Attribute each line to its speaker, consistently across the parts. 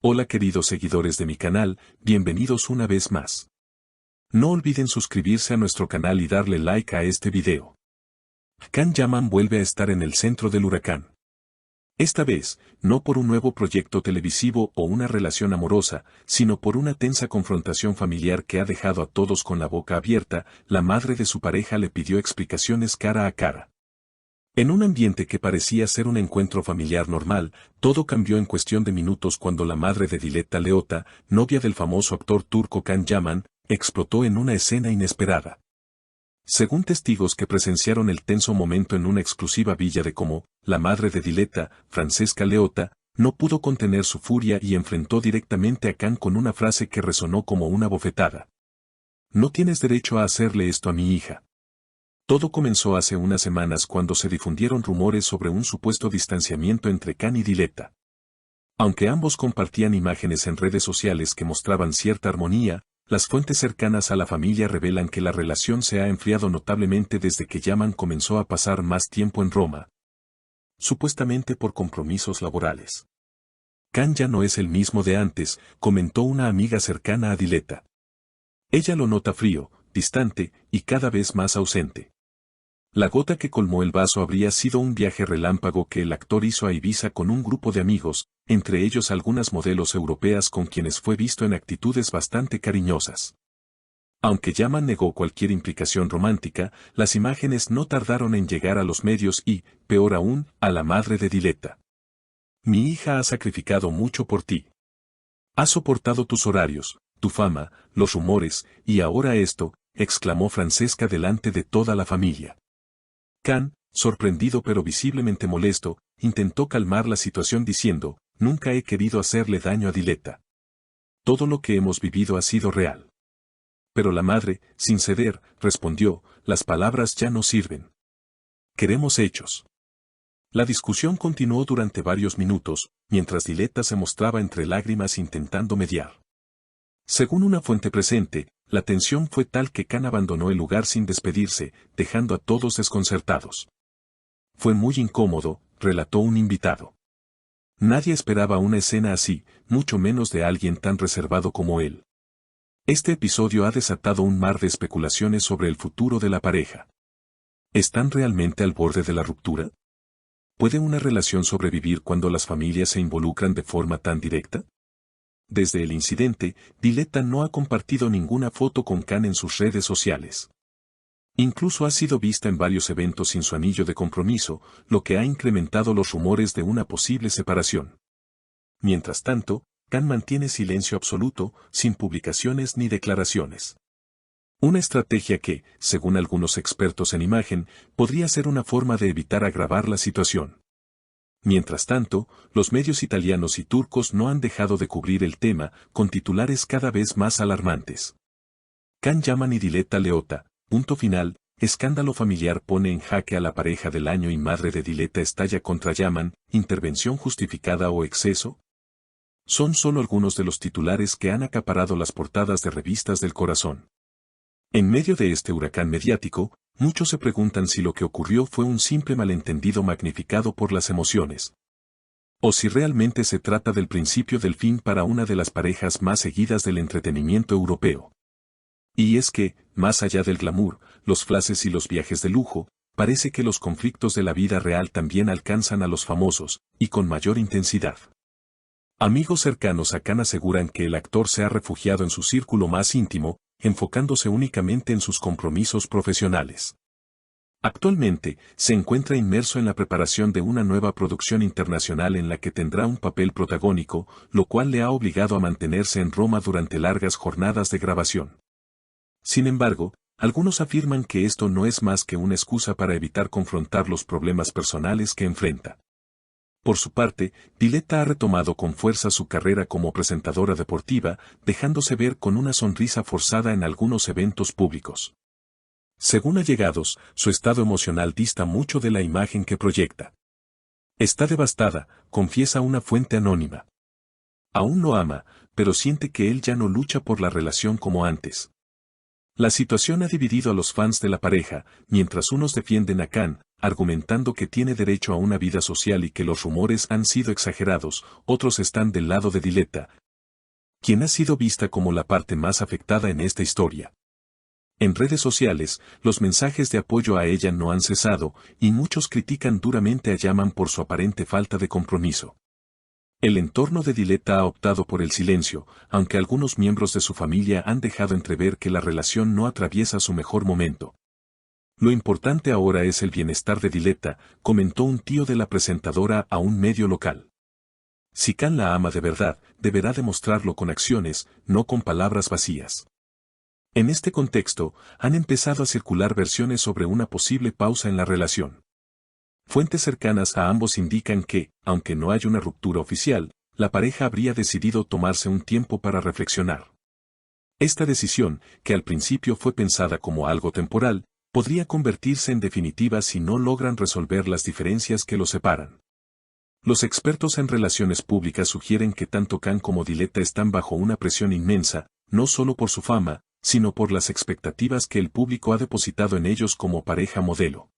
Speaker 1: Hola queridos seguidores de mi canal, bienvenidos una vez más. No olviden suscribirse a nuestro canal y darle like a este video. Can Yaman vuelve a estar en el centro del huracán. Esta vez, no por un nuevo proyecto televisivo o una relación amorosa, sino por una tensa confrontación familiar que ha dejado a todos con la boca abierta. La madre de su pareja le pidió explicaciones cara a cara. En un ambiente que parecía ser un encuentro familiar normal, todo cambió en cuestión de minutos cuando la madre de Diletta Leotta, novia del famoso actor turco Can Yaman, explotó en una escena inesperada. Según testigos que presenciaron el tenso momento en una exclusiva villa de Como, la madre de Diletta, Francesca Leotta, no pudo contener su furia y enfrentó directamente a Can con una frase que resonó como una bofetada. «No tienes derecho a hacerle esto a mi hija». Todo comenzó hace unas semanas cuando se difundieron rumores sobre un supuesto distanciamiento entre Can y Diletta. Aunque ambos compartían imágenes en redes sociales que mostraban cierta armonía, las fuentes cercanas a la familia revelan que la relación se ha enfriado notablemente desde que Yaman comenzó a pasar más tiempo en Roma. Supuestamente por compromisos laborales. Can ya no es el mismo de antes, comentó una amiga cercana a Diletta. Ella lo nota frío, distante y cada vez más ausente. La gota que colmó el vaso habría sido un viaje relámpago que el actor hizo a Ibiza con un grupo de amigos, entre ellos algunas modelos europeas con quienes fue visto en actitudes bastante cariñosas. Aunque Yaman negó cualquier implicación romántica, las imágenes no tardaron en llegar a los medios y, peor aún, a la madre de Diletta. «Mi hija ha sacrificado mucho por ti. Ha soportado tus horarios, tu fama, los rumores, y ahora esto», exclamó Francesca delante de toda la familia. Can, sorprendido pero visiblemente molesto, intentó calmar la situación diciendo, «Nunca he querido hacerle daño a Diletta. Todo lo que hemos vivido ha sido real». Pero la madre, sin ceder, respondió, «Las palabras ya no sirven. Queremos hechos». La discusión continuó durante varios minutos, mientras Diletta se mostraba entre lágrimas intentando mediar. Según una fuente presente, la tensión fue tal que Can abandonó el lugar sin despedirse, dejando a todos desconcertados. «Fue muy incómodo», relató un invitado. Nadie esperaba una escena así, mucho menos de alguien tan reservado como él. Este episodio ha desatado un mar de especulaciones sobre el futuro de la pareja. ¿Están realmente al borde de la ruptura? ¿Puede una relación sobrevivir cuando las familias se involucran de forma tan directa? Desde el incidente, Diletta no ha compartido ninguna foto con Can en sus redes sociales. Incluso ha sido vista en varios eventos sin su anillo de compromiso, lo que ha incrementado los rumores de una posible separación. Mientras tanto, Can mantiene silencio absoluto, sin publicaciones ni declaraciones. Una estrategia que, según algunos expertos en imagen, podría ser una forma de evitar agravar la situación. Mientras tanto, los medios italianos y turcos no han dejado de cubrir el tema, con titulares cada vez más alarmantes. Can Yaman y Diletta Leotta, punto final, escándalo familiar pone en jaque a la pareja del año y madre de Diletta estalla contra Yaman, intervención justificada o exceso. Son solo algunos de los titulares que han acaparado las portadas de revistas del corazón. En medio de este huracán mediático, muchos se preguntan si lo que ocurrió fue un simple malentendido magnificado por las emociones. O si realmente se trata del principio del fin para una de las parejas más seguidas del entretenimiento europeo. Y es que, más allá del glamour, los flashes y los viajes de lujo, parece que los conflictos de la vida real también alcanzan a los famosos, y con mayor intensidad. Amigos cercanos a Can aseguran que el actor se ha refugiado en su círculo más íntimo, enfocándose únicamente en sus compromisos profesionales. Actualmente, se encuentra inmerso en la preparación de una nueva producción internacional en la que tendrá un papel protagónico, lo cual le ha obligado a mantenerse en Roma durante largas jornadas de grabación. Sin embargo, algunos afirman que esto no es más que una excusa para evitar confrontar los problemas personales que enfrenta. Por su parte, Diletta ha retomado con fuerza su carrera como presentadora deportiva, dejándose ver con una sonrisa forzada en algunos eventos públicos. Según allegados, su estado emocional dista mucho de la imagen que proyecta. Está devastada, confiesa una fuente anónima. Aún lo ama, pero siente que él ya no lucha por la relación como antes. La situación ha dividido a los fans de la pareja, mientras unos defienden a Can, argumentando que tiene derecho a una vida social y que los rumores han sido exagerados, otros están del lado de Diletta, quien ha sido vista como la parte más afectada en esta historia. En redes sociales, los mensajes de apoyo a ella no han cesado, y muchos critican duramente a Yaman por su aparente falta de compromiso. El entorno de Diletta ha optado por el silencio, aunque algunos miembros de su familia han dejado entrever que la relación no atraviesa su mejor momento. Lo importante ahora es el bienestar de Diletta, comentó un tío de la presentadora a un medio local. Si Can la ama de verdad, deberá demostrarlo con acciones, no con palabras vacías. En este contexto, han empezado a circular versiones sobre una posible pausa en la relación. Fuentes cercanas a ambos indican que, aunque no hay una ruptura oficial, la pareja habría decidido tomarse un tiempo para reflexionar. Esta decisión, que al principio fue pensada como algo temporal, podría convertirse en definitiva si no logran resolver las diferencias que los separan. Los expertos en relaciones públicas sugieren que tanto Can como Diletta están bajo una presión inmensa, no solo por su fama, sino por las expectativas que el público ha depositado en ellos como pareja modelo.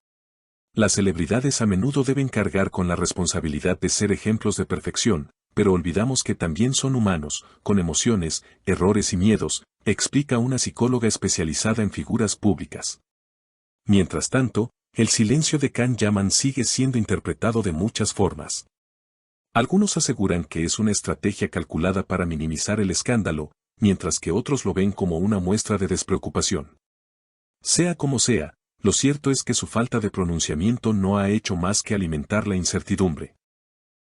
Speaker 1: Las celebridades a menudo deben cargar con la responsabilidad de ser ejemplos de perfección, pero olvidamos que también son humanos, con emociones, errores y miedos, explica una psicóloga especializada en figuras públicas. Mientras tanto, el silencio de Can Yaman sigue siendo interpretado de muchas formas. Algunos aseguran que es una estrategia calculada para minimizar el escándalo, mientras que otros lo ven como una muestra de despreocupación. Sea como sea, lo cierto es que su falta de pronunciamiento no ha hecho más que alimentar la incertidumbre.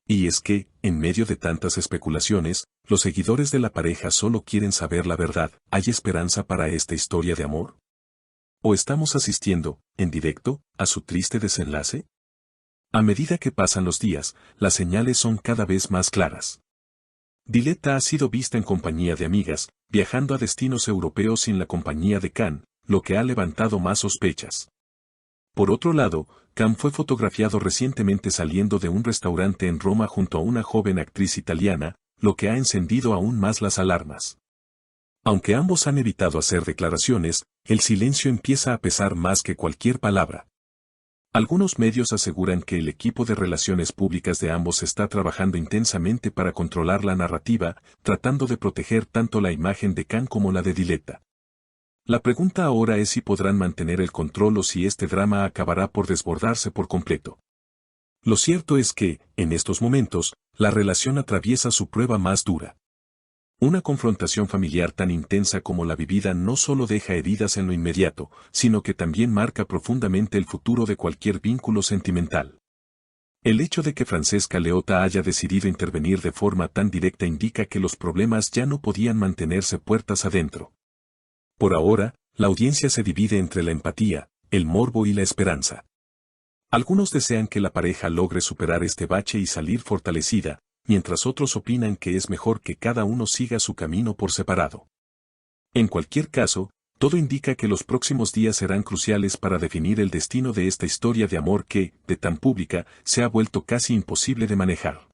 Speaker 1: Y es que, en medio de tantas especulaciones, los seguidores de la pareja solo quieren saber la verdad. ¿Hay esperanza para esta historia de amor? ¿O estamos asistiendo, en directo, a su triste desenlace? A medida que pasan los días, las señales son cada vez más claras. Diletta ha sido vista en compañía de amigas, viajando a destinos europeos sin la compañía de Can, lo que ha levantado más sospechas. Por otro lado, Can fue fotografiado recientemente saliendo de un restaurante en Roma junto a una joven actriz italiana, lo que ha encendido aún más las alarmas. Aunque ambos han evitado hacer declaraciones, el silencio empieza a pesar más que cualquier palabra. Algunos medios aseguran que el equipo de relaciones públicas de ambos está trabajando intensamente para controlar la narrativa, tratando de proteger tanto la imagen de Can como la de Diletta. La pregunta ahora es si podrán mantener el control o si este drama acabará por desbordarse por completo. Lo cierto es que, en estos momentos, la relación atraviesa su prueba más dura. Una confrontación familiar tan intensa como la vivida no solo deja heridas en lo inmediato, sino que también marca profundamente el futuro de cualquier vínculo sentimental. El hecho de que Francesca Leotta haya decidido intervenir de forma tan directa indica que los problemas ya no podían mantenerse puertas adentro. Por ahora, la audiencia se divide entre la empatía, el morbo y la esperanza. Algunos desean que la pareja logre superar este bache y salir fortalecida, mientras otros opinan que es mejor que cada uno siga su camino por separado. En cualquier caso, todo indica que los próximos días serán cruciales para definir el destino de esta historia de amor que, de tan pública, se ha vuelto casi imposible de manejar.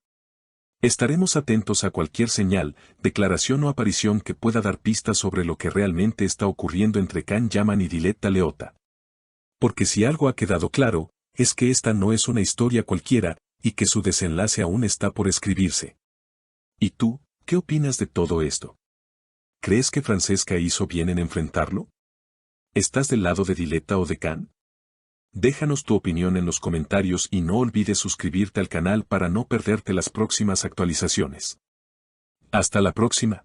Speaker 1: Estaremos atentos a cualquier señal, declaración o aparición que pueda dar pistas sobre lo que realmente está ocurriendo entre Can Yaman y Diletta Leotta. Porque si algo ha quedado claro, es que esta no es una historia cualquiera, y que su desenlace aún está por escribirse. ¿Y tú, qué opinas de todo esto? ¿Crees que Francesca hizo bien en enfrentarlo? ¿Estás del lado de Diletta o de Can? Déjanos tu opinión en los comentarios y no olvides suscribirte al canal para no perderte las próximas actualizaciones. Hasta la próxima.